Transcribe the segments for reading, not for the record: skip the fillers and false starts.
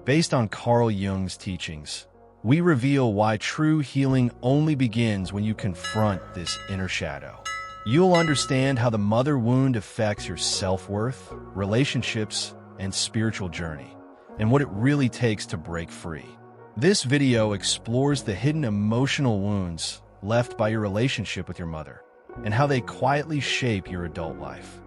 Based on Carl Jung's teachings, we reveal why true healing only begins when you confront this inner shadow. You'll understand how the mother wound affects your self-worth, relationships, and spiritual journey, and what it really takes to break free. This video explores the hidden emotional wounds left by your relationship with your mother, and how they quietly shape your adult life.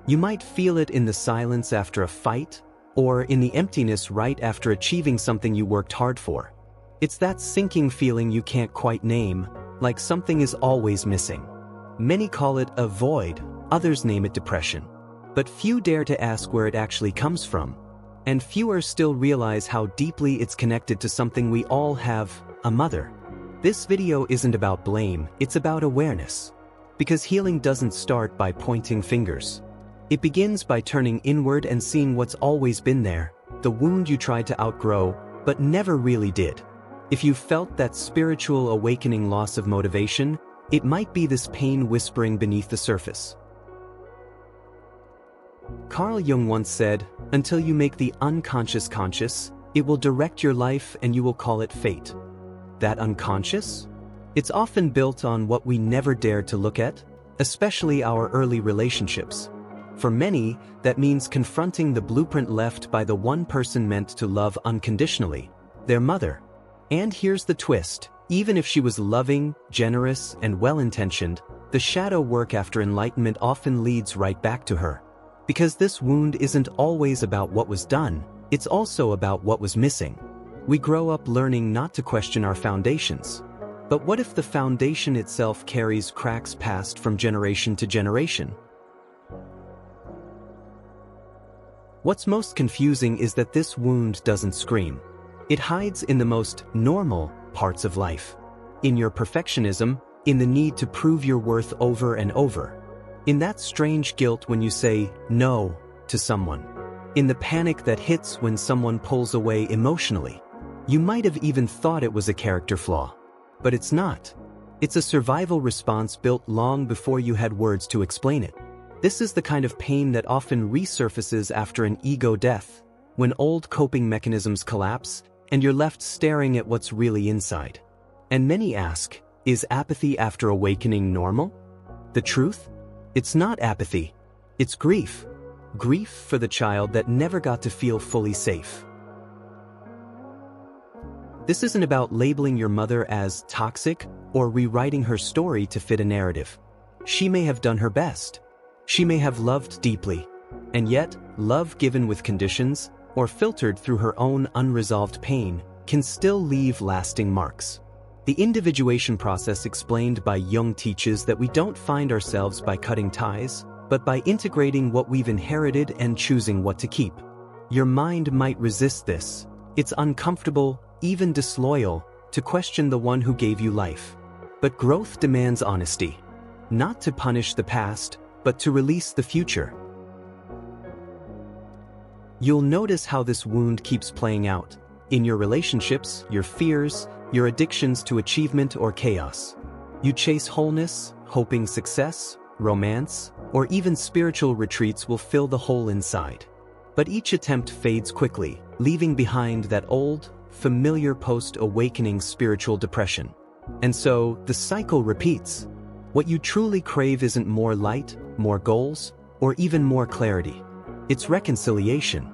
You might feel it in the silence after a fight, or in the emptiness right after achieving something you worked hard for. It's that sinking feeling you can't quite name, like something is always missing. Many call it a void, others name it depression. But few dare to ask where it actually comes from. And fewer still realize how deeply it's connected to something we all have, a mother. This video isn't about blame, it's about awareness. Because healing doesn't start by pointing fingers. It begins by turning inward and seeing what's always been there, the wound you tried to outgrow, but never really did. If you felt that spiritual awakening loss of motivation, it might be this pain whispering beneath the surface. Carl Jung once said, "Until you make the unconscious conscious, it will direct your life and you will call it fate." That unconscious? It's often built on what we never dared to look at, especially our early relationships. For many, that means confronting the blueprint left by the one person meant to love unconditionally, their mother. And here's the twist, even if she was loving, generous, and well-intentioned, the shadow work after enlightenment often leads right back to her. Because this wound isn't always about what was done, it's also about what was missing. We grow up learning not to question our foundations. But what if the foundation itself carries cracks passed from generation to generation? What's most confusing is that this wound doesn't scream. It hides in the most normal parts of life. In your perfectionism, in the need to prove your worth over and over. In that strange guilt when you say no to someone. In the panic that hits when someone pulls away emotionally. You might have even thought it was a character flaw. But it's not. It's a survival response built long before you had words to explain it. This is the kind of pain that often resurfaces after an ego death, when old coping mechanisms collapse and you're left staring at what's really inside. And many ask, is apathy after awakening normal? The truth? It's not apathy. It's grief. Grief for the child that never got to feel fully safe. This isn't about labeling your mother as toxic or rewriting her story to fit a narrative. She may have done her best. She may have loved deeply. And yet, love given with conditions, or filtered through her own unresolved pain, can still leave lasting marks. The individuation process explained by Jung teaches that we don't find ourselves by cutting ties, but by integrating what we've inherited and choosing what to keep. Your mind might resist this. It's uncomfortable, even disloyal, to question the one who gave you life. But growth demands honesty. Not to punish the past, but to release the future. You'll notice how this wound keeps playing out. In your relationships, your fears, your addictions to achievement or chaos. You chase wholeness, hoping success, romance, or even spiritual retreats will fill the hole inside. But each attempt fades quickly, leaving behind that old, familiar post-awakening spiritual depression. And so, the cycle repeats. What you truly crave isn't more light, more goals, or even more clarity. It's reconciliation.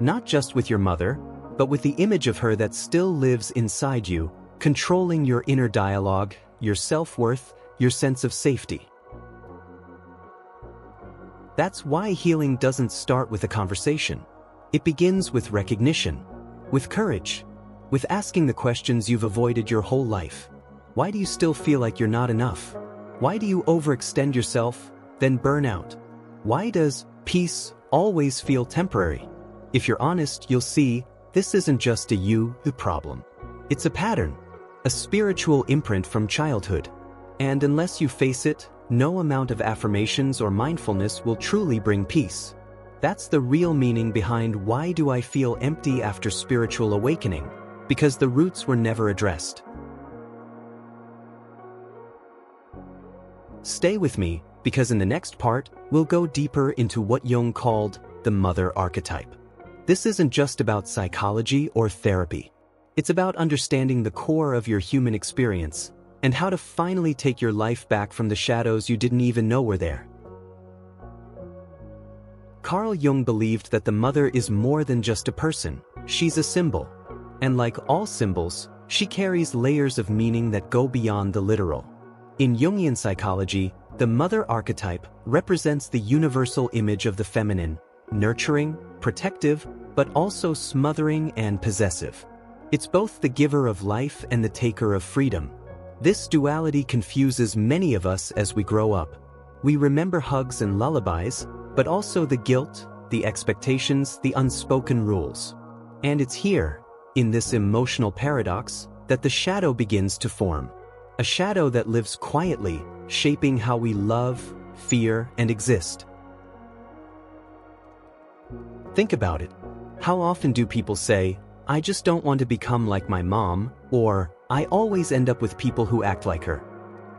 Not just with your mother, but with the image of her that still lives inside you, controlling your inner dialogue, your self-worth, your sense of safety. That's why healing doesn't start with a conversation. It begins with recognition, with courage, with asking the questions you've avoided your whole life. Why do you still feel like you're not enough? Why do you overextend yourself, then burn out? Why does peace always feel temporary? If you're honest, you'll see this isn't just a you problem. It's a pattern, a spiritual imprint from childhood. And unless you face it, no amount of affirmations or mindfulness will truly bring peace. That's the real meaning behind why do I feel empty after spiritual awakening? Because the roots were never addressed. Stay with me, because in the next part, we'll go deeper into what Jung called the mother archetype. This isn't just about psychology or therapy. It's about understanding the core of your human experience and how to finally take your life back from the shadows you didn't even know were there. Carl Jung believed that the mother is more than just a person, she's a symbol. And like all symbols, she carries layers of meaning that go beyond the literal. In Jungian psychology, the mother archetype represents the universal image of the feminine, nurturing, protective, but also smothering and possessive. It's both the giver of life and the taker of freedom. This duality confuses many of us as we grow up. We remember hugs and lullabies, but also the guilt, the expectations, the unspoken rules. And it's here, in this emotional paradox, that the shadow begins to form. A shadow that lives quietly, shaping how we love, fear, and exist. Think about it. How often do people say, "I just don't want to become like my mom," or "I always end up with people who act like her"?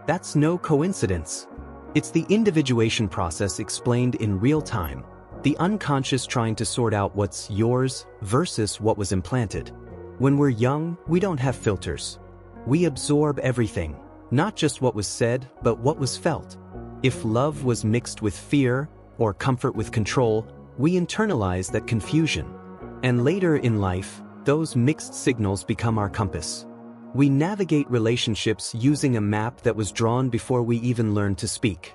That's no coincidence. It's the individuation process explained in real time, the unconscious trying to sort out what's yours versus what was implanted. When we're young, we don't have filters. We absorb everything, not just what was said, but what was felt. If love was mixed with fear, or comfort with control, we internalize that confusion. And later in life, those mixed signals become our compass. We navigate relationships using a map that was drawn before we even learned to speak.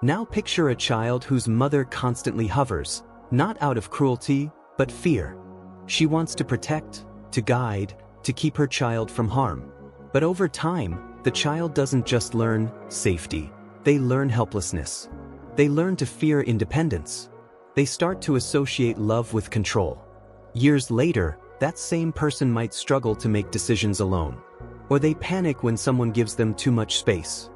Now picture a child whose mother constantly hovers, not out of cruelty, but fear. She wants to protect, to guide, to keep her child from harm. But over time, the child doesn't just learn safety, they learn helplessness. They learn to fear independence. They start to associate love with control. Years later, that same person might struggle to make decisions alone. Or they panic when someone gives them too much space.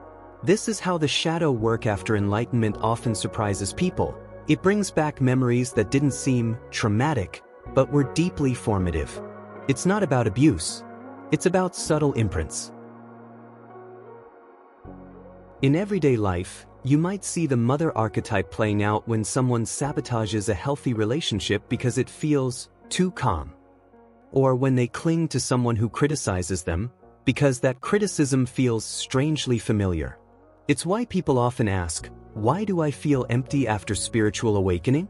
This is how the shadow work after enlightenment often surprises people. It brings back memories that didn't seem traumatic, but were deeply formative. It's not about abuse. It's about subtle imprints. In everyday life, you might see the mother archetype playing out when someone sabotages a healthy relationship because it feels too calm. Or when they cling to someone who criticizes them, because that criticism feels strangely familiar. It's why people often ask, "Why do I feel empty after spiritual awakening?"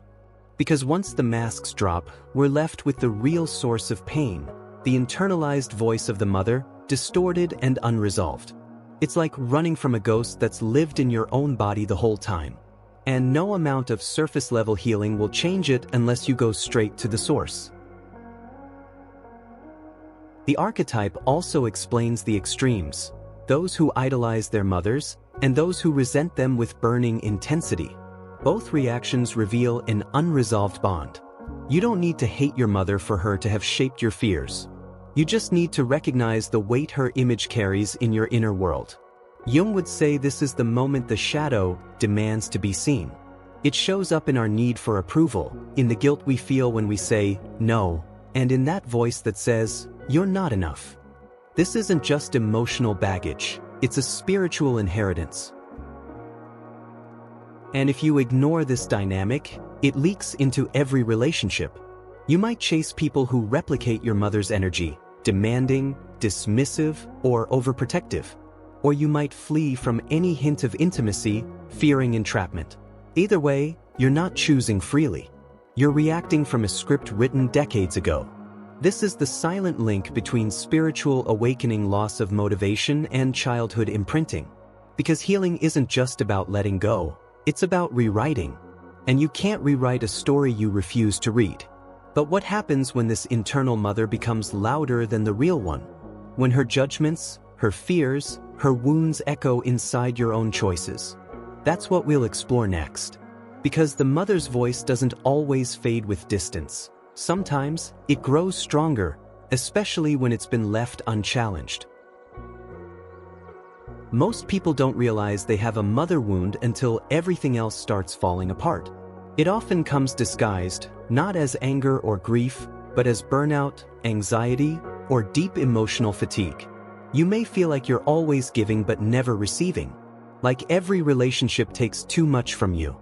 Because once the masks drop, we're left with the real source of pain, the internalized voice of the mother, distorted and unresolved. It's like running from a ghost that's lived in your own body the whole time. And no amount of surface-level healing will change it unless you go straight to the source. The archetype also explains the extremes, those who idolize their mothers, and those who resent them with burning intensity. Both reactions reveal an unresolved bond. You don't need to hate your mother for her to have shaped your fears. You just need to recognize the weight her image carries in your inner world. Jung would say this is the moment the shadow demands to be seen. It shows up in our need for approval, in the guilt we feel when we say no, and in that voice that says, "You're not enough." This isn't just emotional baggage, it's a spiritual inheritance. And if you ignore this dynamic, it leaks into every relationship. You might chase people who replicate your mother's energy, demanding, dismissive, or overprotective. Or you might flee from any hint of intimacy, fearing entrapment. Either way, you're not choosing freely. You're reacting from a script written decades ago. This is the silent link between spiritual awakening, loss of motivation, and childhood imprinting. Because healing isn't just about letting go, it's about rewriting. And you can't rewrite a story you refuse to read. But what happens when this internal mother becomes louder than the real one? When her judgments, her fears, her wounds echo inside your own choices? That's what we'll explore next. Because the mother's voice doesn't always fade with distance. Sometimes, it grows stronger, especially when it's been left unchallenged. Most people don't realize they have a mother wound until everything else starts falling apart. It often comes disguised, not as anger or grief, but as burnout, anxiety, or deep emotional fatigue. You may feel like you're always giving but never receiving. Like every relationship takes too much from you.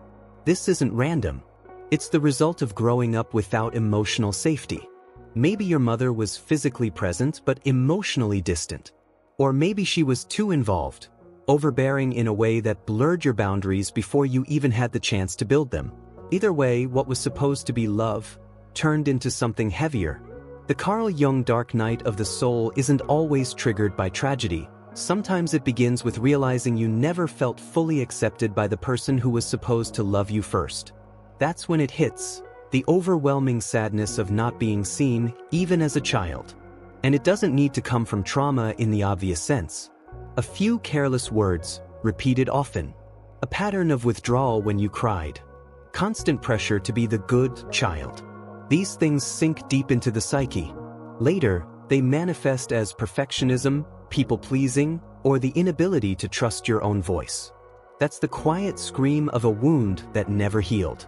This isn't random. It's the result of growing up without emotional safety. Maybe your mother was physically present but emotionally distant. Or maybe she was too involved, overbearing in a way that blurred your boundaries before you even had the chance to build them. Either way, what was supposed to be love turned into something heavier. The Carl Jung dark night of the soul isn't always triggered by tragedy. Sometimes it begins with realizing you never felt fully accepted by the person who was supposed to love you first. That's when it hits, the overwhelming sadness of not being seen, even as a child. And it doesn't need to come from trauma in the obvious sense. A few careless words, repeated often. A pattern of withdrawal when you cried. Constant pressure to be the good child. These things sink deep into the psyche. Later, they manifest as perfectionism, people-pleasing, or the inability to trust your own voice. That's the quiet scream of a wound that never healed.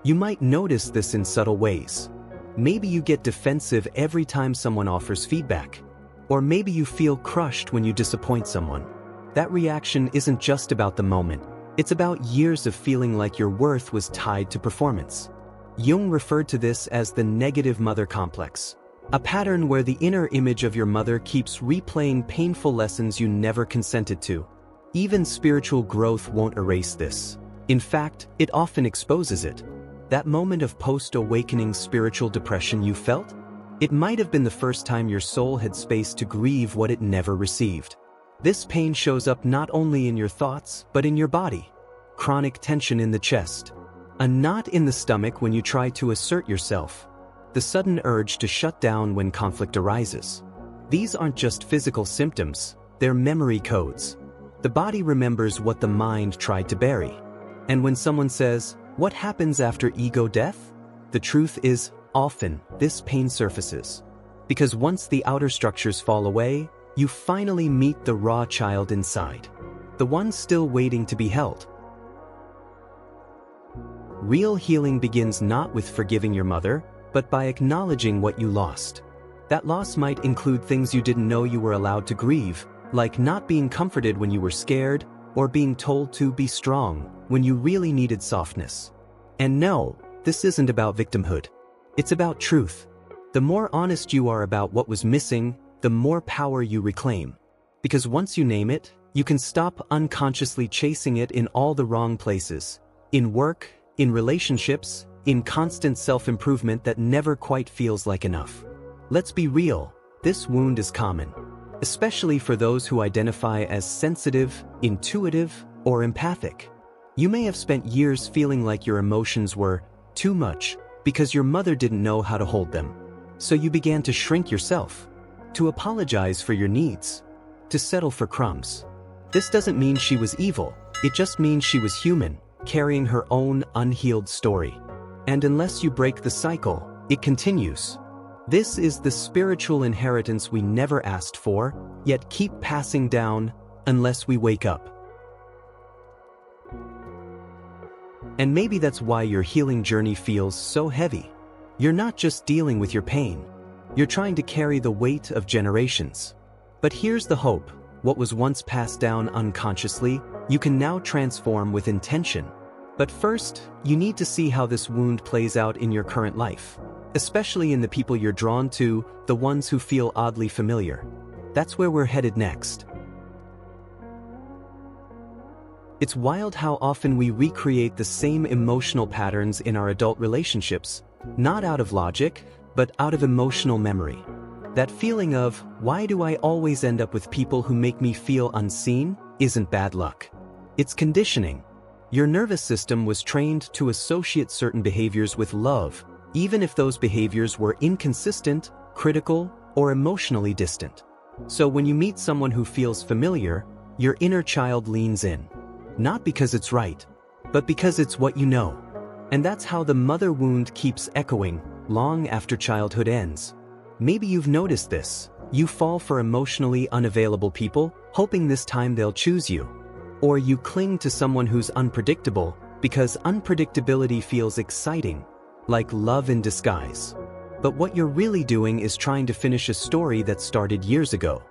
You might notice this in subtle ways. Maybe you get defensive every time someone offers feedback. Or maybe you feel crushed when you disappoint someone. That reaction isn't just about the moment. It's about years of feeling like your worth was tied to performance. Jung referred to this as the negative mother complex. A pattern where the inner image of your mother keeps replaying painful lessons you never consented to. Even spiritual growth won't erase this. In fact, it often exposes it. That moment of post-awakening spiritual depression you felt? It might have been the first time your soul had space to grieve what it never received. This pain shows up not only in your thoughts, but in your body. Chronic tension in the chest. A knot in the stomach when you try to assert yourself. The sudden urge to shut down when conflict arises. These aren't just physical symptoms, they're memory codes. The body remembers what the mind tried to bury. And when someone says, "What happens after ego death?" the truth is, often, this pain surfaces. Because once the outer structures fall away, you finally meet the raw child inside. The one still waiting to be held. Real healing begins not with forgiving your mother, but by acknowledging what you lost. That loss might include things you didn't know you were allowed to grieve, like not being comforted when you were scared, or being told to be strong when you really needed softness. And no, this isn't about victimhood. It's about truth. The more honest you are about what was missing, the more power you reclaim. Because once you name it, you can stop unconsciously chasing it in all the wrong places. In work, in relationships, in constant self-improvement that never quite feels like enough. Let's be real, this wound is common. Especially for those who identify as sensitive, intuitive, or empathic. You may have spent years feeling like your emotions were too much because your mother didn't know how to hold them. So you began to shrink yourself, to apologize for your needs, to settle for crumbs. This doesn't mean she was evil, it just means she was human, carrying her own unhealed story. And unless you break the cycle, it continues. This is the spiritual inheritance we never asked for, yet keep passing down unless we wake up. And maybe that's why your healing journey feels so heavy. You're not just dealing with your pain. You're trying to carry the weight of generations. But here's the hope. What was once passed down unconsciously, you can now transform with intention. But first, you need to see how this wound plays out in your current life. Especially in the people you're drawn to, the ones who feel oddly familiar. That's where we're headed next. It's wild how often we recreate the same emotional patterns in our adult relationships, not out of logic, but out of emotional memory. That feeling of, why do I always end up with people who make me feel unseen, isn't bad luck. It's conditioning. Your nervous system was trained to associate certain behaviors with love, even if those behaviors were inconsistent, critical, or emotionally distant. So when you meet someone who feels familiar, your inner child leans in. Not because it's right, but because it's what you know. And that's how the mother wound keeps echoing, long after childhood ends. Maybe you've noticed this. You fall for emotionally unavailable people, hoping this time they'll choose you. Or you cling to someone who's unpredictable, because unpredictability feels exciting, like love in disguise. But what you're really doing is trying to finish a story that started years ago.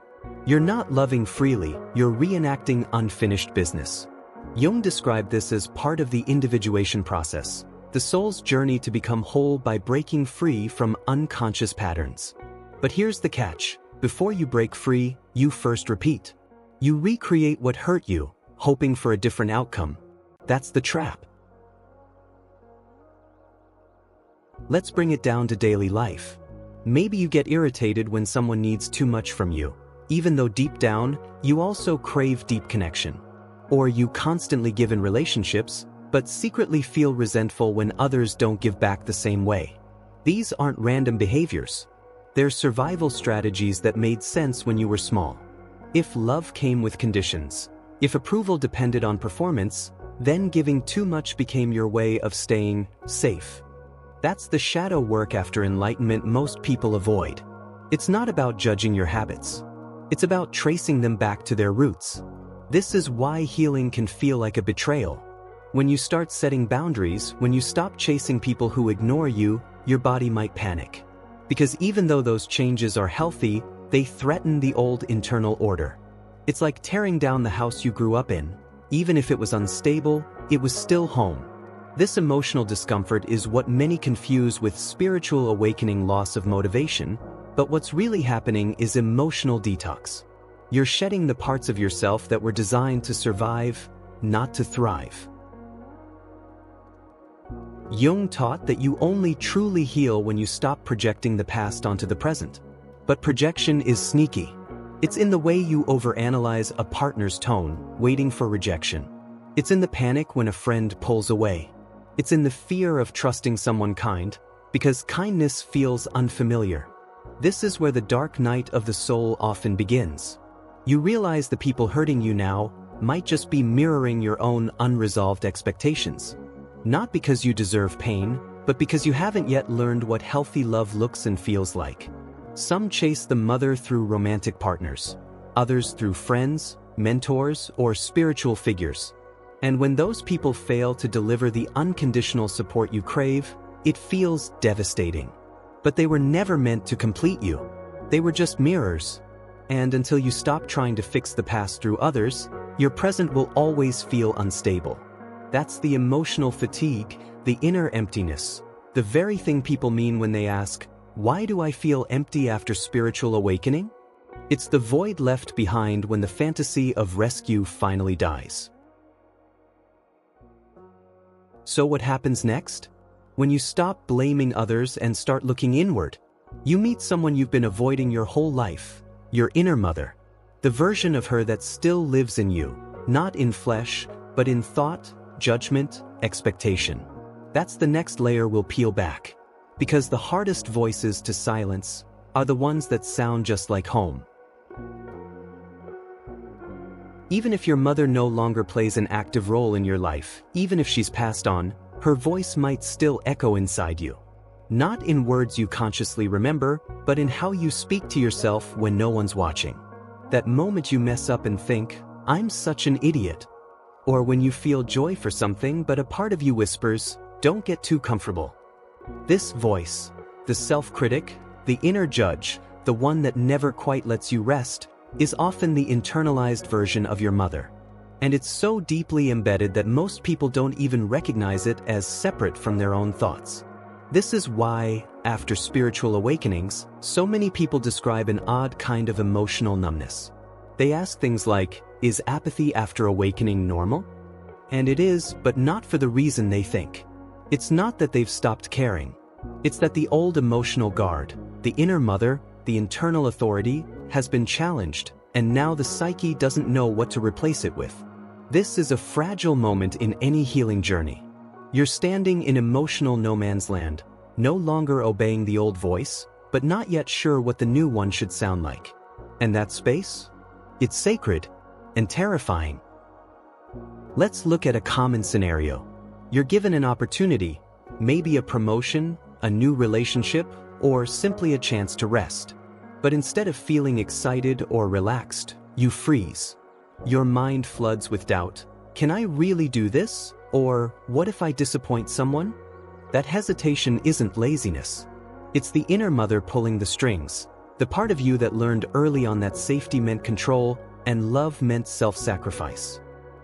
You're not loving freely, you're reenacting unfinished business. Jung described this as part of the individuation process, the soul's journey to become whole by breaking free from unconscious patterns. But here's the catch: before you break free, you first repeat. You recreate what hurt you, hoping for a different outcome. That's the trap. Let's bring it down to daily life. Maybe you get irritated when someone needs too much from you, even though deep down, you also crave deep connection. Or you constantly give in relationships, but secretly feel resentful when others don't give back the same way. These aren't random behaviors. They're survival strategies that made sense when you were small. If love came with conditions, if approval depended on performance, then giving too much became your way of staying safe. That's the shadow work after enlightenment most people avoid. It's not about judging your habits. It's about tracing them back to their roots. This is why healing can feel like a betrayal. When you start setting boundaries, when you stop chasing people who ignore you, your body might panic. Because even though those changes are healthy, they threaten the old internal order. It's like tearing down the house you grew up in. Even if it was unstable, it was still home. This emotional discomfort is what many confuse with spiritual awakening, loss of motivation, but what's really happening is emotional detox. You're shedding the parts of yourself that were designed to survive, not to thrive. Jung taught that you only truly heal when you stop projecting the past onto the present. But projection is sneaky. It's in the way you overanalyze a partner's tone, waiting for rejection. It's in the panic when a friend pulls away. It's in the fear of trusting someone kind, because kindness feels unfamiliar. This is where the dark night of the soul often begins. You realize the people hurting you now might just be mirroring your own unresolved expectations. Not because you deserve pain, but because you haven't yet learned what healthy love looks and feels like. Some chase the mother through romantic partners, others through friends, mentors, or spiritual figures. And when those people fail to deliver the unconditional support you crave, it feels devastating. But they were never meant to complete you. They were just mirrors. And until you stop trying to fix the past through others, your present will always feel unstable. That's the emotional fatigue, the inner emptiness, the very thing people mean when they ask, "Why do I feel empty after spiritual awakening?" It's the void left behind when the fantasy of rescue finally dies. So what happens next? When you stop blaming others and start looking inward, you meet someone you've been avoiding your whole life, your inner mother, the version of her that still lives in you, not in flesh, but in thought, judgment, expectation. That's the next layer we'll peel back. Because the hardest voices to silence are the ones that sound just like home. Even if your mother no longer plays an active role in your life, even if she's passed on, her voice might still echo inside you. Not in words you consciously remember, but in how you speak to yourself when no one's watching. That moment you mess up and think, "I'm such an idiot." Or when you feel joy for something but a part of you whispers, "Don't get too comfortable." This voice, the self-critic, the inner judge, the one that never quite lets you rest, is often the internalized version of your mother. And it's so deeply embedded that most people don't even recognize it as separate from their own thoughts. This is why, after spiritual awakenings, so many people describe an odd kind of emotional numbness. They ask things like, "Is apathy after awakening normal?" And it is, but not for the reason they think. It's not that they've stopped caring. It's that the old emotional guard, the inner mother, the internal authority, has been challenged, and now the psyche doesn't know what to replace it with. This is a fragile moment in any healing journey. You're standing in emotional no man's land, no longer obeying the old voice, but not yet sure what the new one should sound like. And that space? It's sacred and terrifying. Let's look at a common scenario. You're given an opportunity, maybe a promotion, a new relationship, or simply a chance to rest. But instead of feeling excited or relaxed, you freeze. Your mind floods with doubt. Can I really do this? Or what if I disappoint someone? That hesitation isn't laziness. It's the inner mother pulling the strings, the part of you that learned early on that safety meant control and love meant self-sacrifice.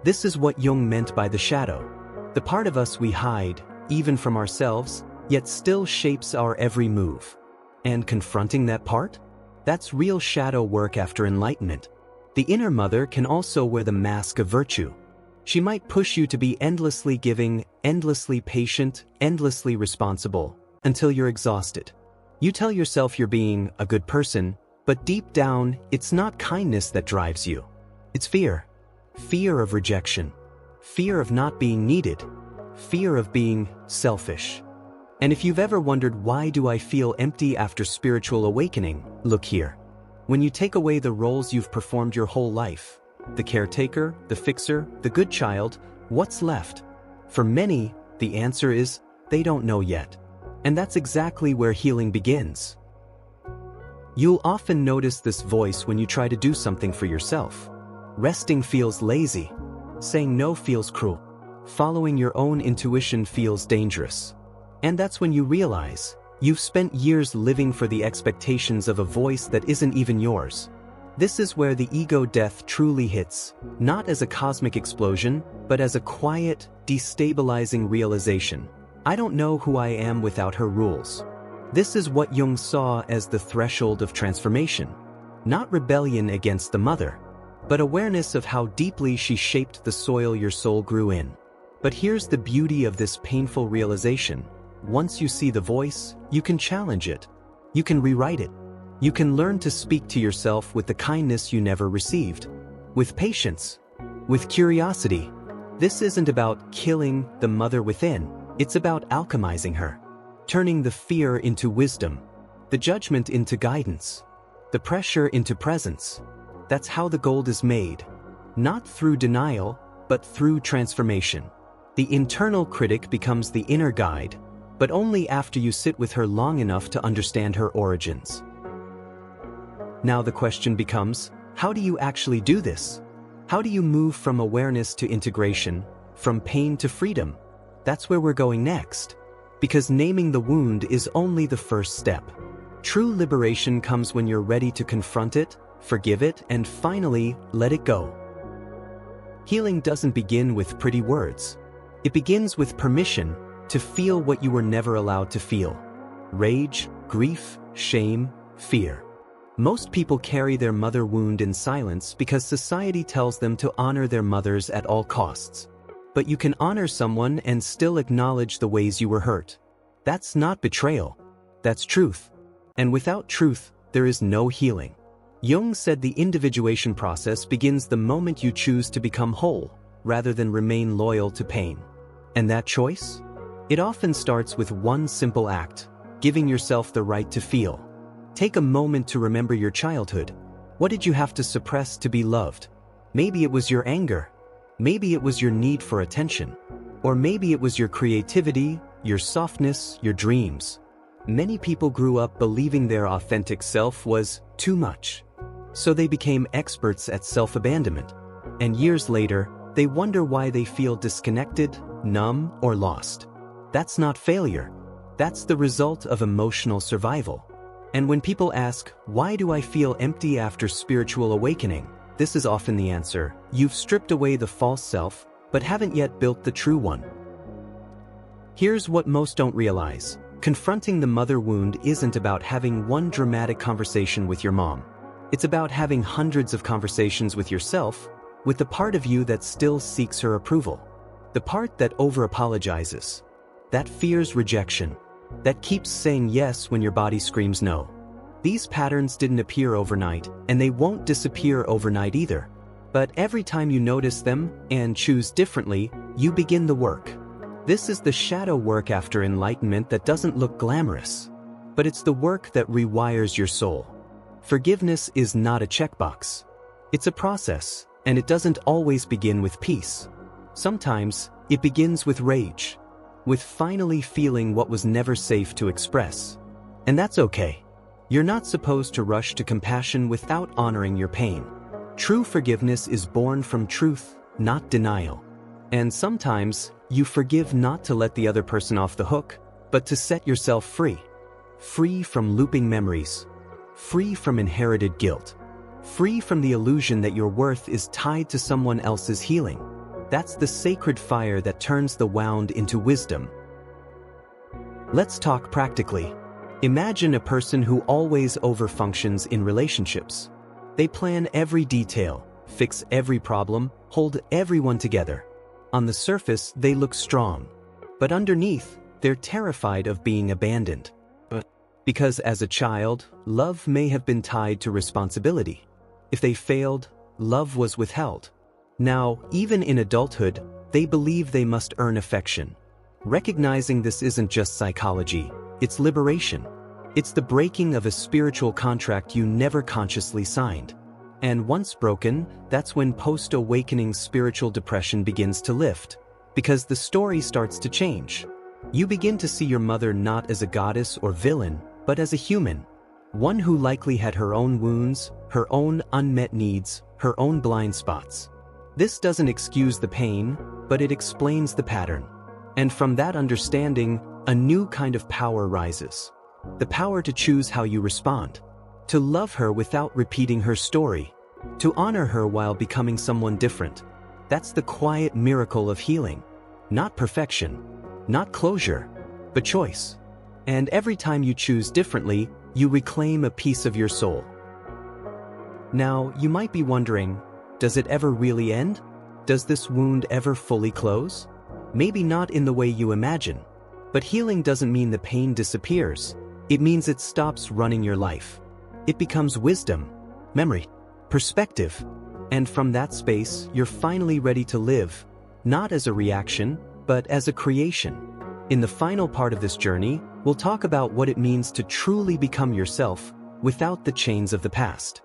This is what Jung meant by the shadow. The part of us we hide, even from ourselves, yet still shapes our every move. And confronting that part? That's real shadow work after enlightenment. The inner mother can also wear the mask of virtue. She might push you to be endlessly giving, endlessly patient, endlessly responsible, until you're exhausted. You tell yourself you're being a good person, but deep down, it's not kindness that drives you. It's fear. Fear of rejection. Fear of not being needed. Fear of being selfish. And if you've ever wondered, why do I feel empty after spiritual awakening, look here. When you take away the roles you've performed your whole life, the caretaker, the fixer, the good child, what's left? For many, the answer is, they don't know yet. And that's exactly where healing begins. You'll often notice this voice when you try to do something for yourself. Resting feels lazy. Saying no feels cruel. Following your own intuition feels dangerous. And that's when you realize, you've spent years living for the expectations of a voice that isn't even yours. This is where the ego death truly hits, not as a cosmic explosion, but as a quiet, destabilizing realization. I don't know who I am without her rules. This is what Jung saw as the threshold of transformation. Not rebellion against the mother, but awareness of how deeply she shaped the soil your soul grew in. But here's the beauty of this painful realization. Once you see the voice, you can challenge it. You can rewrite it. You can learn to speak to yourself with the kindness you never received. With patience. With curiosity. This isn't about killing the mother within. It's about alchemizing her. Turning the fear into wisdom. The judgment into guidance. The pressure into presence. That's how the gold is made. Not through denial, but through transformation. The internal critic becomes the inner guide, but only after you sit with her long enough to understand her origins. Now the question becomes, how do you actually do this? How do you move from awareness to integration, from pain to freedom? That's where we're going next. Because naming the wound is only the first step. True liberation comes when you're ready to confront it, forgive it, and finally, let it go. Healing doesn't begin with pretty words. It begins with permission to feel what you were never allowed to feel. Rage, grief, shame, fear. Most people carry their mother wound in silence because society tells them to honor their mothers at all costs. But you can honor someone and still acknowledge the ways you were hurt. That's not betrayal. That's truth. And without truth, there is no healing. Jung said the individuation process begins the moment you choose to become whole, rather than remain loyal to pain. And that choice? It often starts with one simple act, giving yourself the right to feel. Take a moment to remember your childhood. What did you have to suppress to be loved? Maybe it was your anger. Maybe it was your need for attention. Or maybe it was your creativity, your softness, your dreams. Many people grew up believing their authentic self was too much. So they became experts at self-abandonment. And years later, they wonder why they feel disconnected, numb, or lost. That's not failure. That's the result of emotional survival. And when people ask, why do I feel empty after spiritual awakening? This is often the answer. You've stripped away the false self, but haven't yet built the true one. Here's what most don't realize. Confronting the mother wound isn't about having one dramatic conversation with your mom. It's about having hundreds of conversations with yourself, with the part of you that still seeks her approval. The part that over-apologizes. That fears rejection. That keeps saying yes when your body screams no. These patterns didn't appear overnight, and they won't disappear overnight either. But every time you notice them, and choose differently, you begin the work. This is the shadow work after enlightenment that doesn't look glamorous. But it's the work that rewires your soul. Forgiveness is not a checkbox. It's a process, and it doesn't always begin with peace. Sometimes, it begins with rage. With finally feeling what was never safe to express. And that's okay. You're not supposed to rush to compassion without honoring your pain. True forgiveness is born from truth, not denial. And sometimes, you forgive not to let the other person off the hook, but to set yourself free. Free from looping memories. Free from inherited guilt. Free from the illusion that your worth is tied to someone else's healing. That's the sacred fire that turns the wound into wisdom. Let's talk practically. Imagine a person who always overfunctions in relationships. They plan every detail, fix every problem, hold everyone together. On the surface, they look strong. But underneath, they're terrified of being abandoned. Because as a child, love may have been tied to responsibility. If they failed, love was withheld. Now, even in adulthood, they believe they must earn affection. Recognizing this isn't just psychology, it's liberation. It's the breaking of a spiritual contract you never consciously signed. And once broken, that's when post-awakening spiritual depression begins to lift. Because the story starts to change. You begin to see your mother not as a goddess or villain, but as a human. One who likely had her own wounds, her own unmet needs, her own blind spots. This doesn't excuse the pain, but it explains the pattern. And from that understanding, a new kind of power rises. The power to choose how you respond. To love her without repeating her story. To honor her while becoming someone different. That's the quiet miracle of healing. Not perfection, not closure, but choice. And every time you choose differently, you reclaim a piece of your soul. Now, you might be wondering, does it ever really end? Does this wound ever fully close? Maybe not in the way you imagine. But healing doesn't mean the pain disappears. It means it stops running your life. It becomes wisdom, memory, perspective. And from that space, you're finally ready to live, not as a reaction, but as a creation. In the final part of this journey, we'll talk about what it means to truly become yourself without the chains of the past.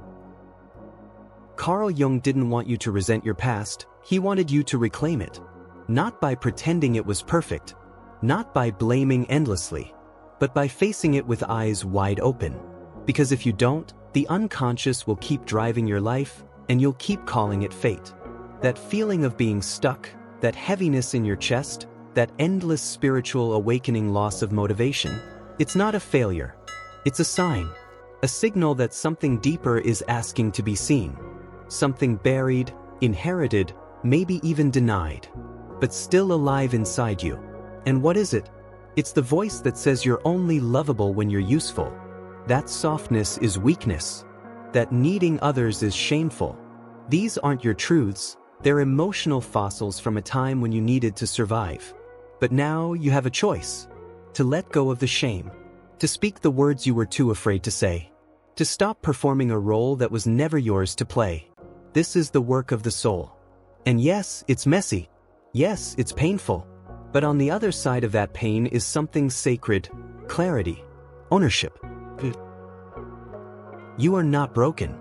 Carl Jung didn't want you to resent your past, he wanted you to reclaim it. Not by pretending it was perfect, not by blaming endlessly, but by facing it with eyes wide open. Because if you don't, the unconscious will keep driving your life, and you'll keep calling it fate. That feeling of being stuck, that heaviness in your chest, that endless spiritual awakening loss of motivation, it's not a failure. It's a sign. A signal that something deeper is asking to be seen. Something buried, inherited, maybe even denied, but still alive inside you. And what is it? It's the voice that says you're only lovable when you're useful. That softness is weakness. That needing others is shameful. These aren't your truths, they're emotional fossils from a time when you needed to survive. But now you have a choice. To let go of the shame. To speak the words you were too afraid to say. To stop performing a role that was never yours to play. This is the work of the soul. And yes, it's messy. Yes, it's painful. But on the other side of that pain is something sacred, clarity, ownership. You are not broken.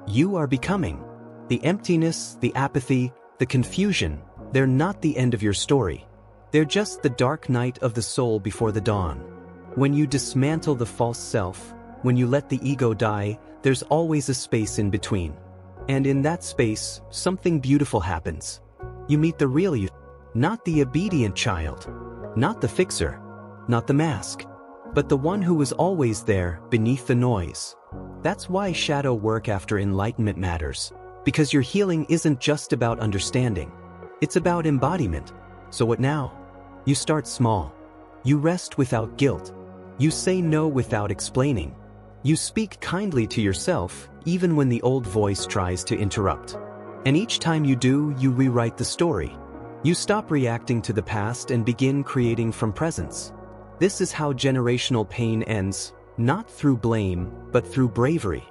You are becoming. The emptiness, the apathy, the confusion, they're not the end of your story. They're just the dark night of the soul before the dawn. When you dismantle the false self, when you let the ego die, there's always a space in between. And in that space, something beautiful happens. You meet the real you, not the obedient child, not the fixer, not the mask, but the one who was always there beneath the noise. That's why shadow work after enlightenment matters, because your healing isn't just about understanding. It's about embodiment. So what now? You start small. You rest without guilt. You say no without explaining. You speak kindly to yourself, even when the old voice tries to interrupt. And each time you do, you rewrite the story. You stop reacting to the past and begin creating from presence. This is how generational pain ends, not through blame, but through bravery.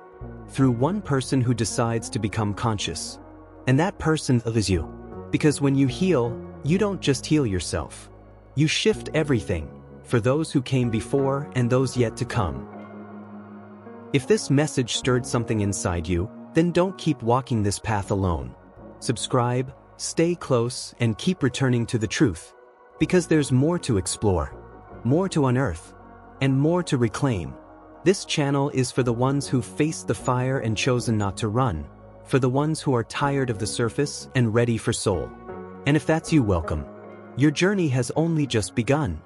Through one person who decides to become conscious. And that person is you. Because when you heal, you don't just heal yourself. You shift everything, for those who came before and those yet to come. If this message stirred something inside you, then don't keep walking this path alone. Subscribe, stay close, and keep returning to the truth. Because there's more to explore, more to unearth, and more to reclaim. This channel is for the ones who've faced the fire and chosen not to run, for the ones who are tired of the surface and ready for soul. And if that's you, welcome. Your journey has only just begun.